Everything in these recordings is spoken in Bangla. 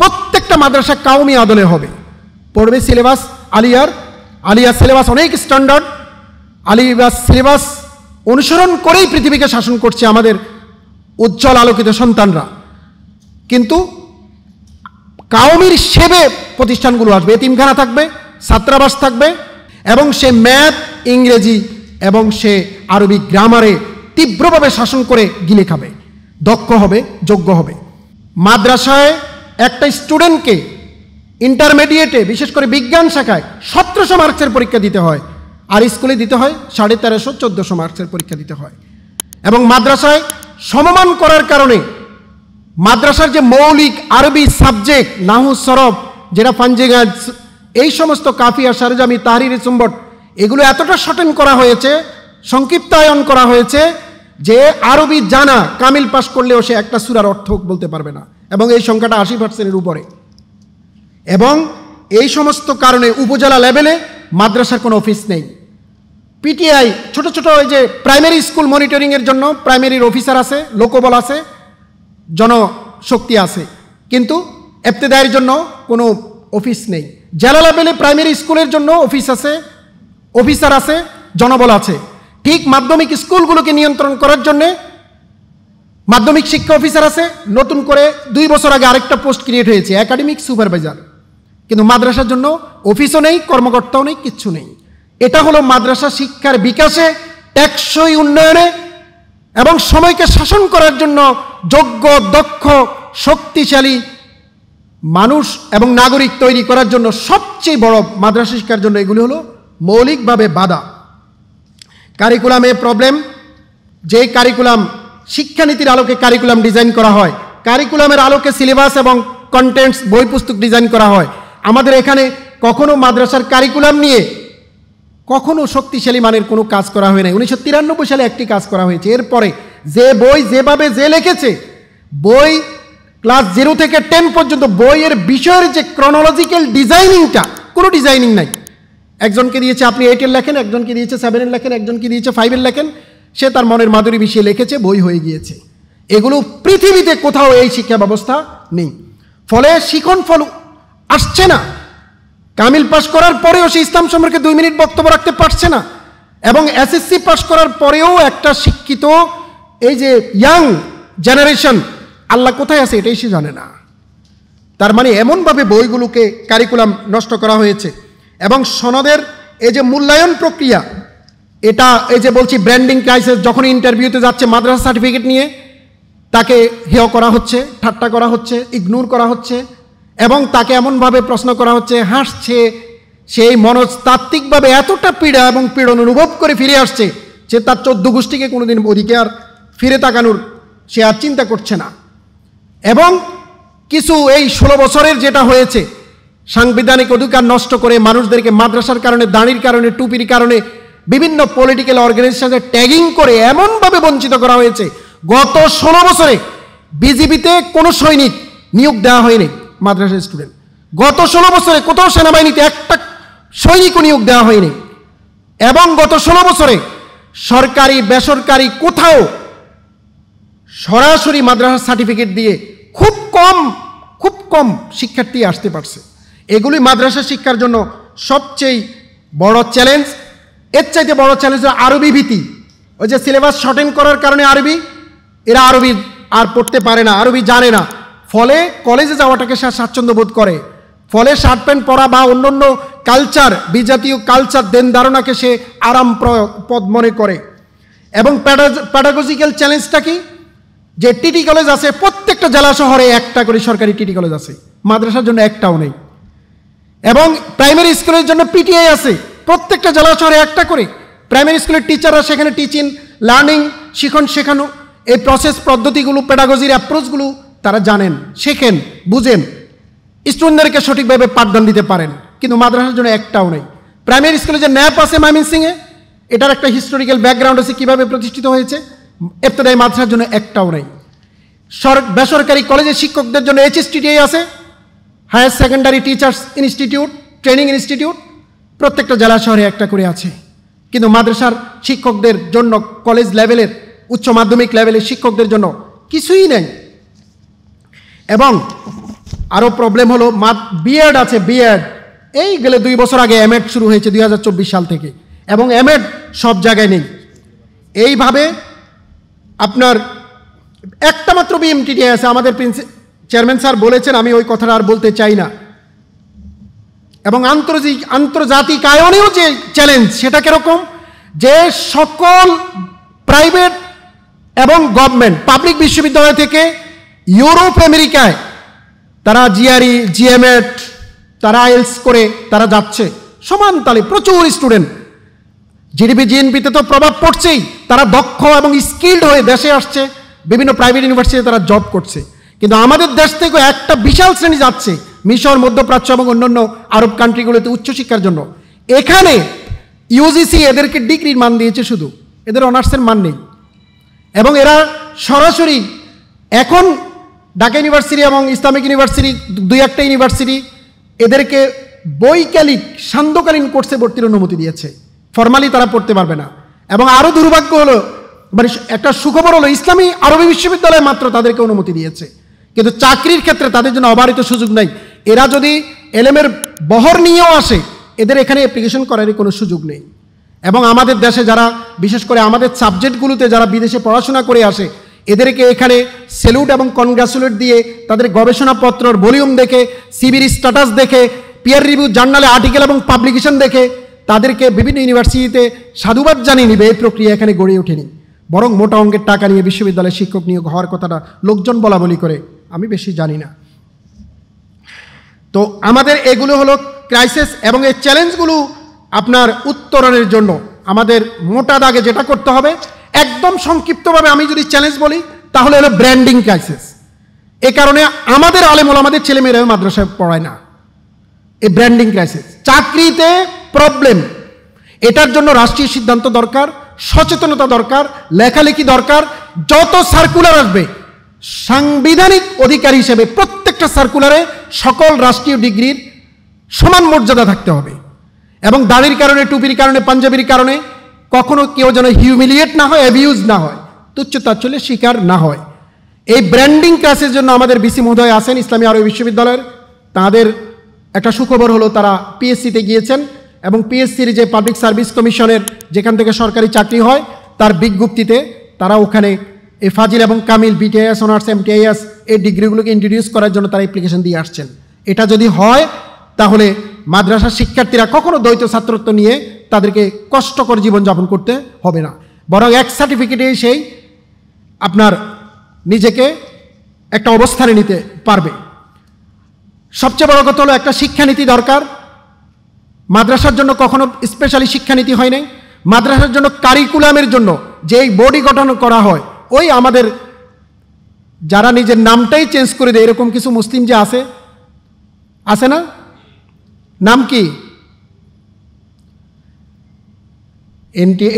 প্রত্যেকটা মাদ্রাসা কাওমি আদলে হবে, পড়বে সিলেবাস আলিয়ার সিলেবাস অনেক স্ট্যান্ডার্ড, আলিয়ার সিলেবাস অনুসরণ করেই পৃথিবীকে শাসন করছে আমাদের উজ্জ্বল আলোকিত সন্তানরা। কিন্তু কাওমির সেবে প্রতিষ্ঠানগুলো আসবে, এতিমখানা থাকবে, ছাত্রাবাস থাকবে, এবং সে ম্যাথ, ইংরেজি এবং সে আরবি গ্রামারে তীব্রভাবে শাসন করে গিলে খাবে, দক্ষ হবে, যোগ্য হবে। মাদ্রাসায় একটা স্টুডেন্টকে ইন্টারমিডিয়েটে বিশেষ করে বিজ্ঞান শাখায় 1700 মার্কসের পরীক্ষা দিতে হয়, আর স্কুলে দিতে হয় 1350-1400 মার্কসের পরীক্ষা দিতে হয়। এবং মাদ্রাসায় সমমান করার কারণে মাদ্রাসার যে মৌলিক আরবি সাবজেক্ট নাহু সরফ, যেটা ফানজিগাজ, এই সমস্ত কাফিয়া, সারজামি, তাহরিরি, সুম্বট, এগুলো এতটা শর্টেন করা হয়েছে, সংক্ষিপ্তায়ন করা হয়েছে যে আরবি জানা কামিল পাস করলেও সে একটা সূরার অর্থ বলতে পারবে না, এবং এই সংখ্যাটা 80%-এর উপরে। এবং এই সমস্ত কারণে উপজেলা লেভেলে মাদ্রাসার কোনো অফিস নেই। পিটিআই ছোট ছোট ওই যে প্রাইমারি স্কুল মনিটরিংয়ের জন্য প্রাইমারির অফিসার আছে, লোকবল আছে, জনশক্তি আছে, কিন্তু ইবতেদাইয়ের জন্য কোনো অফিস নেই। জেলা লেভেলে প্রাইমারি স্কুলের জন্য অফিস আছে, অফিসার আছে, জনবল আছে। ঠিক মাধ্যমিক স্কুলগুলোকে নিয়ন্ত্রণ করার জন্যে মাধ্যমিক শিক্ষা অফিসার আছে, নতুন করে 2 বছর আগে আরেকটা পোস্ট ক্রিয়েট হয়েছে, একাডেমিক সুপারভাইজার। কিন্তু মাদ্রাসার জন্য অফিসও নেই, কর্মকর্তাও নেই, কিচ্ছু নেই। এটা হলো মাদ্রাসা শিক্ষার বিকাশে, টেকসই উন্নয়নে এবং সময়কে শাসন করার জন্য যোগ্য, দক্ষ, শক্তিশালী মানুষ এবং নাগরিক তৈরি করার জন্য সবচেয়ে বড় মাদ্রাসা শিক্ষার জন্য এগুলি হলো মৌলিকভাবে বাধা। কারিকুলামে প্রবলেম, যে কারিকুলাম শিক্ষানীতির আলোকে কারিকুলাম ডিজাইন করা হয়, কারিকুলামের আলোকে সিলেবাস এবং কন্টেন্টস বই পুস্তক ডিজাইন করা হয়। আমাদের এখানে কখনো মাদ্রাসার কারিকুলাম নিয়ে কখনো শক্তিশালী মানের কোনো কাজ করা হয় নাই। 1993 সালে একটি কাজ করা হয়েছে। এরপরে যে বই যেভাবে যে লিখেছে, বই ক্লাস 0 থেকে 10 পর্যন্ত বইয়ের বিষয়ের যে ক্রনোলজিক্যাল ডিজাইনিংটা, কোনো ডিজাইনিং নাই। একজনকে দিয়েছে আপনি 8-এর লেখেন, একজনকে দিয়েছে 7-এর লেখেন, একজনকে দিয়েছে 5-এর লেখেন, সে তার মনের মাধুরী মিশিয়ে লিখেছে, বই হয়ে গিয়েছে। এগুলো পৃথিবীতে কোথাও এই শিক্ষা ব্যবস্থা নেই। ফলে শিখন ফল আসছে না। কামিল পাস করার পরেও সে ইসলাম সম্পর্কে 2 মিনিট বক্তব্য রাখতে পারছে না, এবং এসএসসি পাস করার পরেও একটা শিক্ষিত এই যে ইয়াং জেনারেশন আল্লাহ কোথায় আছে এটাই সে জানে না। তার মানে এমনভাবে বইগুলোকে কারিকুলাম নষ্ট করা হয়েছে। এবং সনদের এই যে মূল্যায়ন প্রক্রিয়া, এটা এই যে বলছি ব্র্যান্ডিং ক্রাইসিস, যখন ইন্টারভিউতে যাচ্ছে মাদ্রাসা সার্টিফিকেট নিয়ে তাকে হেয় করা হচ্ছে, ঠাট্টা করা হচ্ছে, ইগনোর করা হচ্ছে, এবং তাকে এমনভাবে প্রশ্ন করা হচ্ছে, হাসছে। সেই মনস্তাত্ত্বিকভাবে এতটা পীড়া এবং পীড়ন অনুভব করে ফিরে আসছে, সে তার 14 গোষ্ঠীকে কোনোদিন ওদিকে আর ফিরে তাকানোর সে আর চিন্তা করছে না। এবং কিছু এই 16 বছরের যেটা হয়েছে, সাংবিধানিক অধিকার নষ্ট করে মানুষদেরকে মাদ্রাসার কারণে, দাঁড়ির কারণে, টুপির কারণে বিভিন্ন পলিটিক্যাল অর্গানাইজেশনে ট্যাগিং করে এমনভাবে বঞ্চিত করা হয়েছে। গত 16 বছরে বিজিবিতে কোনো সৈনিক নিয়োগ দেওয়া হয়নি মাদ্রাসা স্টুডেন্ট। গত 16 বছরে কোথাও সেনাবাহিনীতে একটা সৈনিকও নিয়োগ দেওয়া হয়নি। এবং গত 16 বছরে সরকারি বেসরকারি কোথাও সরাসরি মাদ্রাসা সার্টিফিকেট দিয়ে খুব কম শিক্ষার্থী আসতে পারছে। এগুলি মাদ্রাসা শিক্ষার জন্য সবচেয়ে বড় চ্যালেঞ্জ। এর চাইতে বড় চ্যালেঞ্জ আরবি ভীতি। ওই যে সিলেবাস শর্টেন করার কারণে এরা আরবি আর পড়তে পারে না, আরবি জানে না। ফলে কলেজে যাওয়াটাকে সে স্বাচ্ছন্দ্য বোধ করে। ফলে শার্ট প্যান্ট পরা বা অন্যান্য কালচার, বিজাতীয় কালচার দেন ধারণাকে সে আরাম পদ মনে করে। এবং প্যাডাগজিক্যাল চ্যালেঞ্জটা কি, যে টিটি কলেজ আছে প্রত্যেকটা জেলা শহরে, একটা করে সরকারি টিটি কলেজ আছে, মাদ্রাসার জন্য একটাও নেই। এবং প্রাইমারি স্কুলের জন্য পিটিআই আছে প্রত্যেকটা জেলা শহরে একটা করে। প্রাইমারি স্কুলের টিচাররা সেখানে টিচিং, লার্নিং, শিখন শেখানো, এই প্রসেস পদ্ধতিগুলো, প্যাডাগজির অ্যাপ্রোচগুলো তারা জানেন, শেখেন, বুঝেন, স্টুডেন্টদেরকে সঠিকভাবে পাঠদান দিতে পারেন। কিন্তু মাদ্রাসার জন্য একটাও নেই। প্রাইমারি স্কুলে যে ন্যাপ আছে ময়মনসিংহে, এটার একটা হিস্টোরিক্যাল ব্যাকগ্রাউন্ড আছে, কীভাবে প্রতিষ্ঠিত হয়েছে। ইবতেদায়ী মাদ্রাসার জন্য একটাও নেই। বেসরকারি কলেজের শিক্ষকদের জন্য এইচএসটিটিআই আছে, higher secondary teachers institute, training institute, প্রত্যেকটা জেলা শহরে একটা করে আছে। কিন্তু মাদ্রাসার শিক্ষকদের জন্য, কলেজ লেভেলের, উচ্চ মাধ্যমিক লেভেলের শিক্ষকদের জন্য কিছুই নেই। এবং আরও প্রবলেম হলো বিএড আছে, বিএড এই গেলে 2 বছর আগে এমএড শুরু হয়েছে 2024 সাল থেকে, এবং এমএড সব জায়গায় নেই। এইভাবে আপনার একটা মাত্র বিএমটিটি আছে। আমাদের চেয়ারম্যান স্যার বলেছেন, আমি ওই কথাটা আর বলতে চাই না। এবং আন্তর্জাতিক আয়নেও যে চ্যালেঞ্জ, সেটা কিরকম, যে সকল প্রাইভেট এবং গভর্নমেন্ট পাবলিক বিশ্ববিদ্যালয় থেকে ইউরোপ আমেরিকায় তারা জিআরই জিএমএড তারা আইএলস করে তারা যাচ্ছে সমান তালে, প্রচুর স্টুডেন্ট। জিডিপি জিএনপিতে তো প্রভাব পড়ছেই, তারা দক্ষ এবং স্কিল্ড হয়ে দেশে আসছে, বিভিন্ন প্রাইভেট ইউনিভার্সিটিতে তারা জব করছে। কিন্তু আমাদের দেশ থেকে একটা বিশাল শ্রেণী যাচ্ছে মিশর, মধ্যপ্রাচ্য এবং অন্যান্য আরব কান্ট্রিগুলোতে উচ্চশিক্ষার জন্য। এখানে ইউজিসি এদেরকে ডিগ্রির মান দিয়েছে, শুধু এদের অনার্সের মান নেই। এবং এরা সরাসরি এখন ঢাকা ইউনিভার্সিটি এবং ইসলামিক ইউনিভার্সিটি, 2-1টা ইউনিভার্সিটি এদেরকে বৈকালিক সান্ধ্যকালীন কোর্সে ভর্তির অনুমতি দিয়েছে, ফর্মালি তারা পড়তে পারবে না। এবং আরও দুর্ভাগ্য হলো, মানে একটা সুখবর হলো, ইসলামী আরবি বিশ্ববিদ্যালয় মাত্র তাদেরকে অনুমতি দিয়েছে, কিন্তু চাকরির ক্ষেত্রে তাদের জন্য অবারিত সুযোগ নাই। এরা যদি এলএমের বহর নিয়েও আসে, এদের এখানে অ্যাপ্লিকেশন করার কোনো সুযোগ নেই। এবং আমাদের দেশে যারা, বিশেষ করে আমাদের সাবজেক্টগুলোতে যারা বিদেশে পড়াশোনা করে আসে, এদেরকে এখানে স্যালুট এবং কনগ্রাচুলেট দিয়ে তাদের গবেষণাপত্রর ভলিউম দেখে, সিবির স্ট্যাটাস দেখে, পিয়ার রিভিউ জার্নালে আর্টিকেল এবং পাবলিকেশন দেখে তাদেরকে বিভিন্ন ইউনিভার্সিটিতে সাধুবাদ জানিয়ে নিবে, এই প্রক্রিয়া এখানে গড়ে ওঠেনি। বরং মোটা অঙ্কের টাকা নিয়ে বিশ্ববিদ্যালয়ে শিক্ষক নিয়োগ হওয়ার কথাটা লোকজন বলা বলি করে, আমি বেশি জানি না। তো আমাদের এগুলো হলো ক্রাইসিস, এবং এই চ্যালেঞ্জগুলো আপনার উত্তরণের জন্য আমাদের মোটা দাগে যেটা করতে হবে, একদম সংক্ষিপ্তভাবে আমি যদি চ্যালেঞ্জ বলি তাহলে হলো ব্র্যান্ডিং ক্রাইসিস। এ কারণে আমাদের আলেমুল আমাদের ছেলেমেয়েরাও মাদ্রাসায় পড়ায় না, এই ব্র্যান্ডিং ক্রাইসিস। চাকরিতে প্রবলেম, এটার জন্য রাষ্ট্রীয় সিদ্ধান্ত দরকার, সচেতনতা দরকার, লেখালেখি দরকার। যত সার্কুলার আসবে, সাংবিধানিক অধিকার হিসেবে প্রত্যেকটা সার্কুলারে সকল রাষ্ট্রীয় ডিগ্রির সমান মর্যাদা থাকতে হবে। এবং দাড়ির কারণে, টুপির কারণে, পাঞ্জাবির কারণে কখনো কেউ যেন হিউমিলিয়েট না হয়, অ্যাবিউজ না হয়, তুচ্ছ তাচ্ছিল্যের শিকার না হয়। এই ব্র্যান্ডিং ক্লাসের জন্য আমাদের বিসি মহোদয় আছেন ইসলামী আরবি বিশ্ববিদ্যালয়ের। তাদের একটা সুখবর হলো, তারা পিএসসিতে গিয়েছেন এবং পিএসসির যে পাবলিক সার্ভিস কমিশনের যেখান থেকে সরকারি চাকরি হয়, তার বিজ্ঞপ্তিতে তারা ওখানে এই ফাজিল এবং কামিল, বিটিআইএস, অনার্স, এমটিআইএস এই ডিগ্রিগুলোকে ইন্ট্রোডিউস করার জন্য তারা অ্যাপ্লিকেশন দিয়ে আসছেন। এটা যদি হয় তাহলে মাদ্রাসার শিক্ষার্থীরা কখনো দ্বৈত ছাত্রত্ব নিয়ে তাদেরকে কষ্টকর জীবনযাপন করতে হবে না, বরং এক সার্টিফিকেটে সেই আপনার নিজেকে একটা অবস্থানে নিতে পারবে। সবচেয়ে বড় কথা হলো, একটা শিক্ষানীতি দরকার। মাদ্রাসার জন্য কখনো স্পেশালি শিক্ষানীতি হয় নাই। মাদ্রাসার জন্য কারিকুলামের জন্য যেই বডি গঠন করা হয়, ওই আমাদের যারা নিজের নামটাই চেঞ্জ করে দেয়, এরকম কিছু মুসলিম যে আছে না, নাম কি,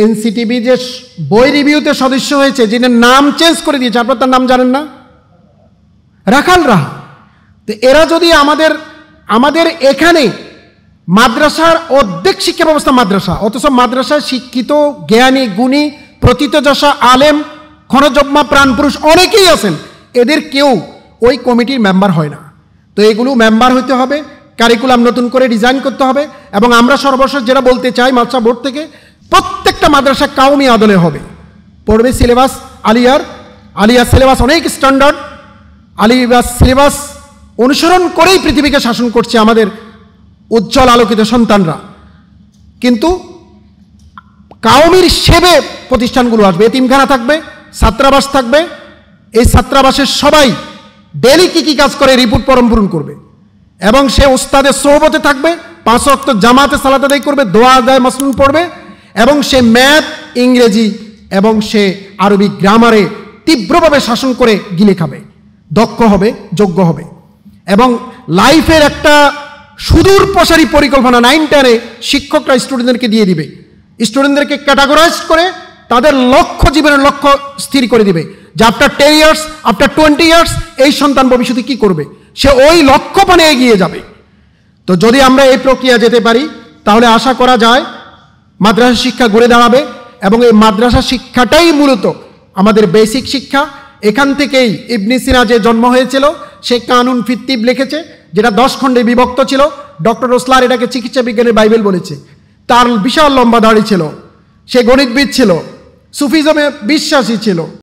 এনসিটিভি যে বই রিভিউতে সদস্য হয়েছে, যিনি নাম চেঞ্জ করে দিয়েছে, আপনার তার নাম জানেন না, রাখাল রাহা। তো এরা যদি আমাদের এখানে মাদ্রাসার অর্ধেক শিক্ষা ব্যবস্থা মাদ্রাসা, অথচ মাদ্রাসায় শিক্ষিত, জ্ঞানী, গুণী, প্রথিতযশা আলেম, ক্ষণজম্মা প্রাণপুরুষ অনেকেই আছেন, এদের কেউ ওই কমিটির মেম্বার হয় না। তো এগুলো মেম্বার হইতে হবে, কারিকুলাম নতুন করে ডিজাইন করতে হবে। এবং আমরা সর্বশেষ যেটা বলতে চাই, মাদ্রাসা বোর্ড থেকে প্রত্যেকটা মাদ্রাসা কাউমি আদলে হবে, পড়বে সিলেবাস আলিয়ার সিলেবাস অনেক স্ট্যান্ডার্ড, আলিয়ার সিলেবাস অনুসরণ করেই পৃথিবীকে শাসন করছে আমাদের উজ্জ্বল আলোকিত সন্তানরা। কিন্তু কাউমির সেবে প্রতিষ্ঠানগুলো আসবে, এতিমখানা থাকবে, ছাত্রাবাস থাকবে। এই ছাত্রাবাসের সবাই ডেলি কী কী কাজ করে রিপোর্ট পূরণ করবে, এবং সে উস্তাদের সোহবতে থাকবে, 5 ওয়াক্ত জামাতে সালাত আদায় করবে, দোয়া আদায় মাসনুন পড়বে, এবং সে ম্যাথ, ইংরেজি এবং সে আরবি গ্রামারে তীব্রভাবে শাসন করে গিলে খাবে, দক্ষ হবে, যোগ্য হবে। এবং লাইফের একটা সুদূর প্রসারী পরিকল্পনা 9-10-এ শিক্ষকরা স্টুডেন্টদেরকে দিয়ে দিবে। স্টুডেন্টদেরকে ক্যাটাগরাইজ করে তাদের লক্ষ্য, জীবনের লক্ষ্য স্থির করে দিবে যে আফটার 10 ইয়ার্স, আফটার 20 ইয়ার্স এই সন্তান ভবিষ্যতে কী করবে, সে ওই লক্ষ্য পানে এগিয়ে যাবে। তো যদি আমরা এই প্রক্রিয়া যেতে পারি, তাহলে আশা করা যায় মাদ্রাসা শিক্ষা গড়ে দাঁড়াবে। এবং এই মাদ্রাসা শিক্ষাটাই মূলত আমাদের বেসিক শিক্ষা। এখান থেকেই ইবনে সিনা যে জন্ম হয়েছিল, সে কানুন ফি তিব লিখেছে, যেটা 10 খণ্ডে বিভক্ত ছিল। ডক্টর রোসলার এটাকে চিকিৎসা বিজ্ঞানের বাইবেল বলেছে। তার বিশাল লম্বা দাড়ি ছিল, সে গণিতবিদ ছিল, সুফিজমে বিশ্বাসী ছিল।